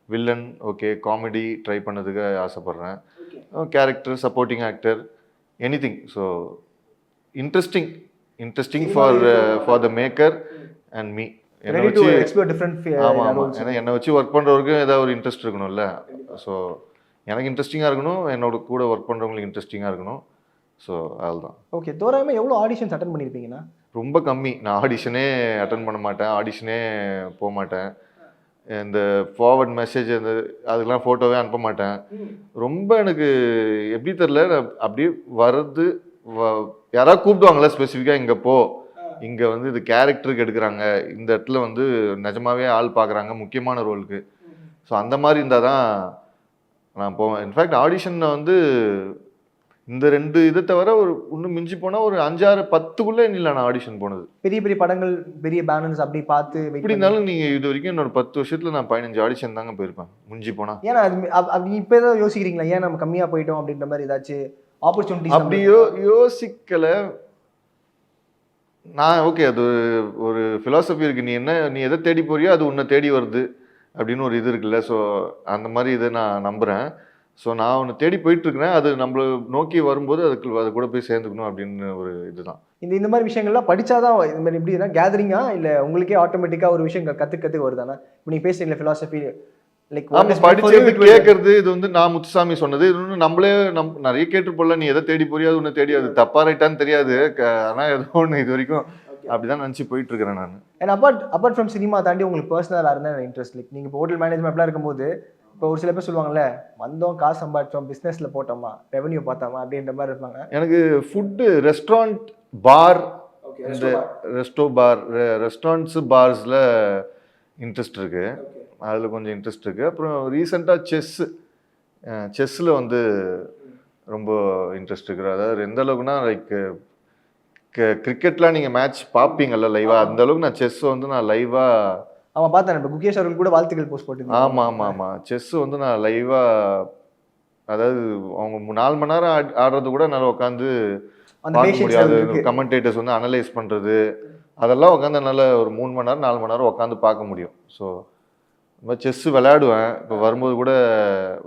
வில்லன் ஓகே, காமெடி ட்ரை பண்ணதுக்கு ஆசைப்பட்றேன். Character, supporting actor, anything. So interesting for the maker and me. ஆமாம், ஏன்னா என்னை வச்சு ஒர்க் பண்ணுறவருக்கும் ஏதாவது ஒரு இன்ட்ரெஸ்ட் இருக்கணும்ல. ஸோ எனக்கு இன்ட்ரெஸ்டிங்காக இருக்கணும், என்னோட கூட ஒர்க் பண்ணுறவங்களுக்கு இன்ட்ரெஸ்டிங்காக இருக்கணும். ஸோ அதுதான். ஓகே. தோராயமாக எவ்வளோ ஆடிஷன்ஸ் அட்டன் பண்ணியிருப்பீங்கன்னா? ரொம்ப கம்மி. நான் ஆடிஷனே அட்டன் பண்ண மாட்டேன், ஆடிஷனே போக மாட்டேன். இந்த ஃபார்வர்ட் மெசேஜ் அந்த அதுக்கெலாம் ஃபோட்டோவே அனுப்ப மாட்டேன். ரொம்ப எனக்கு எப்படி தெரில, அப்படியே வர்றது யாராவது கூப்பிடுவாங்களா ஸ்பெசிஃபிக்காக இங்கே போ, இங்கே வந்து இது கேரக்டருக்கு எடுக்கிறாங்க, இந்த இடத்துல வந்து நிஜமாவே ஆள் பார்க்குறாங்க முக்கியமான ரோலுக்கு. ஸோ அந்த மாதிரி இருந்தால் தான் நான் போவேன். இன்ஃபேக்ட் ஆடிஷனில் வந்து இந்த 2 இதை தவிர ஒரு இன்னும் மிஞ்சி போனால் ஒரு 5, 6, 10க்குள்ளே இல்லை நான் ஆடிஷன் போனது. பெரிய பெரிய படங்கள், பெரிய பேனர்ஸ் அப்படி பார்த்து எப்படி இருந்தாலும் நீங்கள் இது வரைக்கும் என்னோட 10 வருஷத்தில் நான் 15 ஆடிஷன் தாங்க போயிருப்பேன் மிஞ்சி போனால். ஏன்னா அது இப்போ ஏதாவது யோசிக்கிறீங்களா, ஏன் நம்ம கம்மியாக போயிட்டோம் அப்படின்ற மாதிரி ஏதாச்சும் ஆப்பர்ச்சுனிட்டிஸ்? அப்படி யோசிக்கலை நான். ஓகே, அது ஒரு ஃபிலாசபி இருக்குது, நீ எதை தேடி போறியோ அது உன்னை தேடி வருது அப்படின்னு ஒரு இது இருக்குல்ல. ஸோ அந்த மாதிரி இதை நான் நம்புகிறேன். ஸோ நான் ஒன்று தேடி போயிட்டுருக்கிறேன், அது நம்மளை நோக்கி வரும்போது அது கூட போய் சேர்ந்துக்கணும் அப்படின்னு ஒரு இதுதான். இந்த மாதிரி விஷயங்கள்லாம் படித்தாதான் இந்த மாதிரி எப்படின்னா கேதரிங்கா, இல்லை உங்களுக்கே ஆட்டோமேட்டிக்காக ஒரு விஷயம் கற்றுக்க வருதானா? இப்போ நீங்கள் பேசுறீங்களா ஃபிலாசபி லைக் படிச்சது கேட்கறது, இது வந்து நான் முத்துசாமி சொன்னது, இது ஒன்று நம்மளே நிறைய கேட்டுப்போல, நீ எதை தேடி போறியோ அது ஒன்று தேடி, அது தப்பா ரைட்டான்னு தெரியாது, ஆனால் ஏதோ ஒன்று இது வரைக்கும் அப்படிதான் நினச்சி போயிட்டு இருக்கிறேன் நான். அண்ட் அப்பார்ட் ஃப்ரம் சினிமா தாண்டி உங்களுக்கு பர்சனலாக இருந்தால் இன்ட்ரெஸ்ட், லைக் நீங்கள் இப்போ ஹோட்டல் மேனேஜ்மெண்ட்லாம் இருக்கும்போது இப்போ ஒரு சில பேர் சொல்லுவாங்கல்ல, வந்தோம் காசு சம்பாதிச்சோம் பிஸ்னஸில் போட்டோமா ரெவன்யூ பார்த்தோமா அப்படின்ற மாதிரி இருப்பாங்க. எனக்கு ஃபுட்டு, ரெஸ்டாரண்ட், பார், இந்த ரெஸ்டாரண்ட்ஸு பார்ஸில் இன்ட்ரெஸ்ட் இருக்குது, அதில் கொஞ்சம் இன்ட்ரெஸ்ட் இருக்குது. அப்புறம் ரீசெண்டாக செஸ்ஸில் வந்து ரொம்ப இன்ட்ரெஸ்ட் இருக்குது. அதாவது எந்த அளவுக்குன்னா லைக் கிரிக்கெட்லாம் நீங்கள் மேட்ச் பார்ப்பீங்கல்ல லைவாக, அந்த அளவுக்கு நான் செஸ் வந்து நான் லைவாக பார்த்தேன். இப்போ குகேஷ் அவர்கள் கூட வாழ்த்துக்கள் போஸ்ட் போட்டு. ஆமாம், செஸ் வந்து நான் லைவாக, அதாவது அவங்க 4 மணி நேரம் ஆடுறது கூட என்னால் உட்காந்து பார்க்க முடியாது. கமெண்டேட்டர்ஸ் வந்து அனலைஸ் பண்ணுறது அதெல்லாம் உட்காந்து என்னால் ஒரு 3 மணி நேரம் 4 மணி நேரம் உட்காந்து பார்க்க முடியும். ஸோ இந்த செஸ்ஸு விளையாடுவேன். இப்போ வரும்போது கூட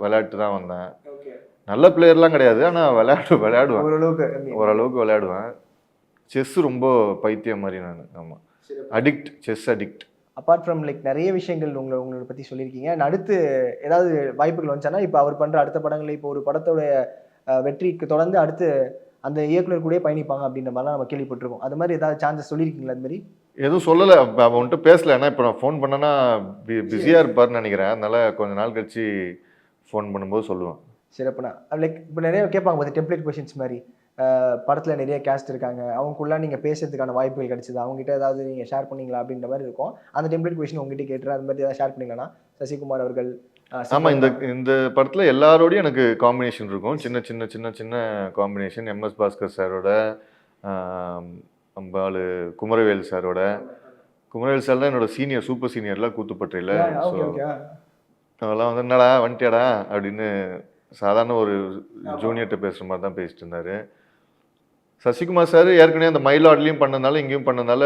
விளையாட்டு தான் வந்தேன். நல்ல பிளேயர்லாம் கிடையாது, ஆனால் விளையாடுவேன், ஓரளவுக்கு விளையாடுவேன். செஸ்ஸு ரொம்ப பைத்தியம் மாதிரி நான். ஆமாம், chess addict. Apart from like நிறைய விஷயங்கள் உங்களை பற்றி சொல்லியிருக்கீங்க. அடுத்து ஏதாவது வாய்ப்புகள் வந்துச்சானா, இப்போ அவர் பண்ணுற அடுத்த படங்களில் இப்போ ஒரு படத்தோட வெற்றிக்கு தொடர்ந்து அடுத்து அந்த இயக்குனர் கூட பயணிப்பாங்க அப்படின்ற மாதிரிலாம் நம்ம கேள்விப்பட்டிருக்கோம். அது மாதிரி ஏதாவது சான்சஸ் சொல்லியிருக்கீங்களா? அது மாதிரி எதுவும் சொல்லலை, அவன்கிட்ட பேசலை. ஏன்னா இப்போ நான் ஃபோன் பண்ணேன்னா பிஸியாக இருப்பார்னு நினைக்கிறேன். அதனால கொஞ்ச நாள் கழிச்சு ஃபோன் பண்ணும்போது சொல்லுவேன். சிறப்புண்ணா. லைக் இப்போ நிறைய கேட்பாங்க பார்த்து டெம்ப்ளேட் கொஷின்ஸ் மாதிரி, படத்தில் நிறைய கேஸ்ட் இருக்காங்க, அவங்களுக்குள்ளே நீங்கள் பேசுறதுக்கான வாய்ப்புகள் கிடைச்சிது, அவங்ககிட்ட ஏதாவது நீங்கள் ஷேர் பண்ணீங்களா அப்படின்ற மாதிரி இருக்கும். அந்த டெம்ப்ளேட் கொஷின் உங்ககிட்ட கேட்டுறேன், அது மாதிரி ஏதாவது ஷேர் பண்ணிங்களா? சசிகுமார் அவர்கள். ஆமாம், இந்த படத்தில் எல்லாரோடையும் எனக்கு காம்பினேஷன் இருக்கும், சின்ன சின்ன சின்ன சின்ன காம்பினேஷன். எம்எஸ் பாஸ்கர் சாரோட, அம்பாள் குமரவேல் சாரோட. குமரவேல் சார் தான் என்னோட சீனியர், சூப்பர் சீனியர்லாம் கூத்துப்பட்டையில். ஸோ அதெல்லாம் வந்து என்னடா வந்துட்டியாடா அப்படின்னு சாதாரண ஒரு ஜூனியர்கிட்ட பேசுகிற மாதிரி தான் பேசிட்டு இருந்தார். சசிகுமார் சார் ஏற்கனவே அந்த மயிலாட்லேயும் பண்ணதுனால இங்கேயும் பண்ணதுனால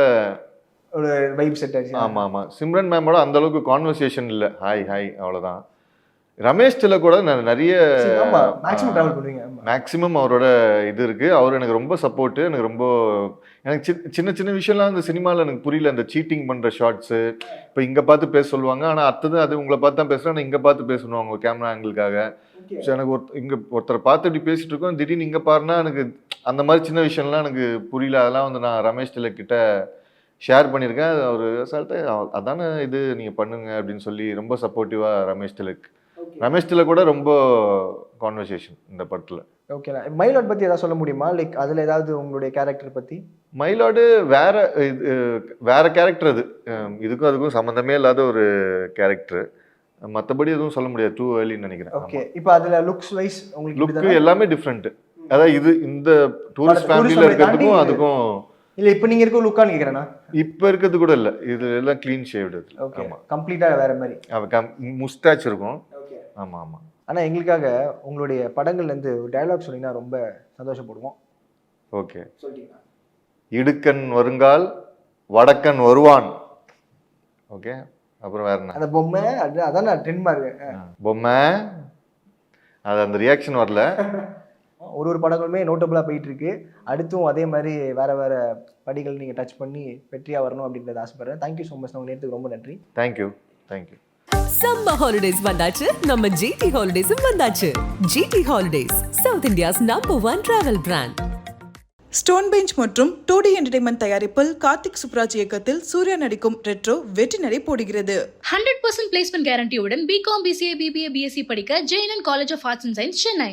ஒரு வைப் செட் ஆச்சு. ஆமாம், சிம்ரன் மேமோட அந்த அளவுக்கு கான்வர்சேஷன் இல்லை, ஹாய் அவ்வளோதான். ரமேஷ் தில கூட நான் நிறைய மேக்ஸிமம் அவரோட இது இருக்குது. அவர் எனக்கு ரொம்ப சப்போர்ட்டு. எனக்கு சின்ன சின்ன விஷயம்லாம் இந்த சினிமாவில் எனக்கு புரியல. அந்த சீட்டிங் பண்ணுற ஷார்ட்ஸு, இப்போ இங்கே பார்த்து பேச சொல்லுவாங்க, ஆனால் அது உங்களை பார்த்து தான் பேசுகிறேன், ஆனால் இங்கே பார்த்து பேசணும் அவங்க கேமரா ஆங்கிளுக்காக. ஸோ எனக்கு ஒருத்தரை பார்த்து இப்படி பேசிகிட்டு இருக்கோம், திடீர்னு இங்கே பாருன்னா எனக்கு அந்த மாதிரி சின்ன விஷயம்லாம் எனக்கு புரியல. அதெல்லாம் வந்து நான் ரமேஷ் திலக் கிட்ட ஷேர் பண்ணியிருக்கேன். அவர் சார்ட்ட அதானே இது நீங்கள் பண்ணுங்க அப்படின்னு சொல்லி ரொம்ப சப்போர்ட்டிவாக ரமேஷ் திலக் கூட ரொம்ப கான்வர்சேஷன் இந்த படத்தில். ஓகேண்ணா. மயிலாட் பற்றி ஏதாவது சொல்ல முடியுமா? லைக் அதில் ஏதாவது உங்களுடைய கேரக்டர் பற்றி? மயிலாடு வேற கேரக்டர், அது இதுக்கும் அதுக்கும் சம்மந்தமே இல்லாத ஒரு கேரக்டர். மற்றபடி எதுவும் சொல்ல முடியாது, டூ ஏர்லின்னு நினைக்கிறேன். ஓகே. இப்போ அதில் லுக்ஸ் வைஸ் உங்களுக்கு லுக்கு எல்லாமே டிஃப்ரெண்ட். அதாவது இந்த டூரிஸ்ட் ஃபேமிலியில் இருக்கிறதுக்கும் அதுக்கும் இல்லை. இப்போ நீங்கள் இருக்க லுக்கான்னு கேட்குறேண்ணா? இப்போ இருக்கிறது கூட இல்லை, இது எல்லாம் க்ளீன் ஷேவ்டு. ஓகே, கம்ப்ளீட்டாக வேற மாதிரி. முஸ்டாச் இருக்கும். ஆமாம். ஆனால் எங்களுக்காக உங்களுடைய படங்கள்லேருந்து ஒரு டயலாக் சொன்னீங்கன்னா ரொம்ப சந்தோஷப்படுவோம். ஓகே. இடுக்கன் வருங்கால் வடக்கன் வருவான். ஓகே. அப்புறம் வேற என்ன? அந்த பொம்மை அதான் நான் ட்ரெண்ட் மார்க் பொம்மை, அது அந்த ரியாக்ஷன் வரல. ஒரு படங்களுமே நோட்டபுளாக போயிட்டு இருக்கு. அடுத்தும் அதே மாதிரி வேற படிகள் நீங்கள் டச் பண்ணி வெற்றியாக வரணும் அப்படின்றத ஆசைப்படுறேன். Thank you so much. உங்கள் நேரத்துக்கு ரொம்ப நன்றி. தேங்க்யூ. சம்மர் ஹாலிடேஸ் வந்தாச்சு, நம்ம ஜிடி ஹாலிடேஸும் வந்தாச்சு. GT holidays, south India's number 1 travel brand. Stone Bench மற்றும் 2D என்டர்டைன்மெண்ட் தயாரிப்பில் கார்த்திக் சுப்ராஜ் இயக்கத்தில் சூர்யா நடிக்கும் ரெட்ரோ வெற்றி நடை போடுகிறது. 100% பிளேஸ்மெண்ட் கேரண்டியுடன் பிகாம் பிசிஏ பிபிஏ பிஎஸ்சி படிக்க Jain college of arts and science Chennai.